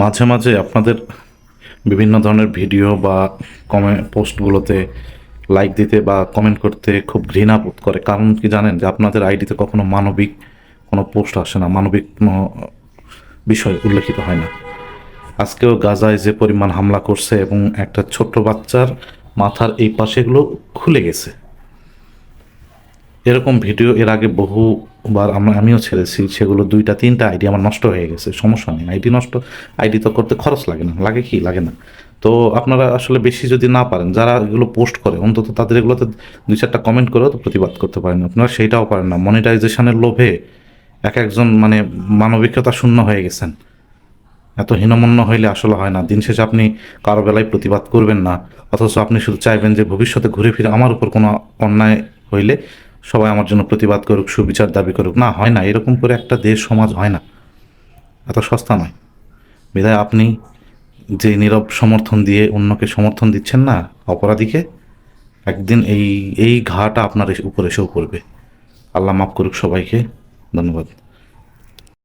মাঝে মাঝে আপনাদের বিভিন্ন ধরনের ভিডিও বা পোস্টগুলোতে লাইক দিতে বা কমেন্ট করতে খুব ঘৃণা বোধ করে। কারণ কি জানেন, যে আপনাদের আইডিতে কখনো মানবিক কোনো পোস্ট আসে না, মানবিক কোনো বিষয় উল্লেখিত হয় না। আজকেও গাজায় যে পরিমাণ হামলা করছে এবং একটা ছোট্ট বাচ্চার মাথার এই পাশেগুলো খুলে গেছে, এরকম ভিডিও এর আগে বহুবার আমিও ছেড়েছি। সেগুলো 2-3টা আইডি আমার নষ্ট হয়ে গেছে। সমস্যা নেই, আইডি তো করতে খরচ লাগে না, লাগে কি লাগে না। তো আপনারা আসলে বেশি যদি না পারেন, যারা এগুলো পোস্ট করে অন্তত তাদের এগুলোতে 2-4টা কমেন্ট করেও তো প্রতিবাদ করতে পারেন। আপনারা সেইটাও পারেন না, মনিটাইজেশনের লোভে এক একজন মানে মানবিকতা শূন্য হয়ে গেছেন। এত হীনমন্য হইলে আসলে হয় না। দিন শেষে আপনি কারো বেলায় প্রতিবাদ করবেন না, অথচ আপনি শুধু চাইবেন যে ভবিষ্যতে ঘুরে ফিরে আমার উপর কোনো অন্যায় হইলে সবাই আমার জন্য প্রতিবাদ করুক, সুবিচার দাবি করুক। না, হয় না, এরকম করে একটা দেশ সমাজ হয় না, এত সস্তা নয়। বিধায় আপনি যে নীরব সমর্থন দিয়ে অন্যকে সমর্থন দিচ্ছেন না, অপরাধীকে, একদিন এই এই ঘাটা আপনার উপর এসেও পড়বে। আল্লাহ মাফ করুক সবাইকে। ধন্যবাদ।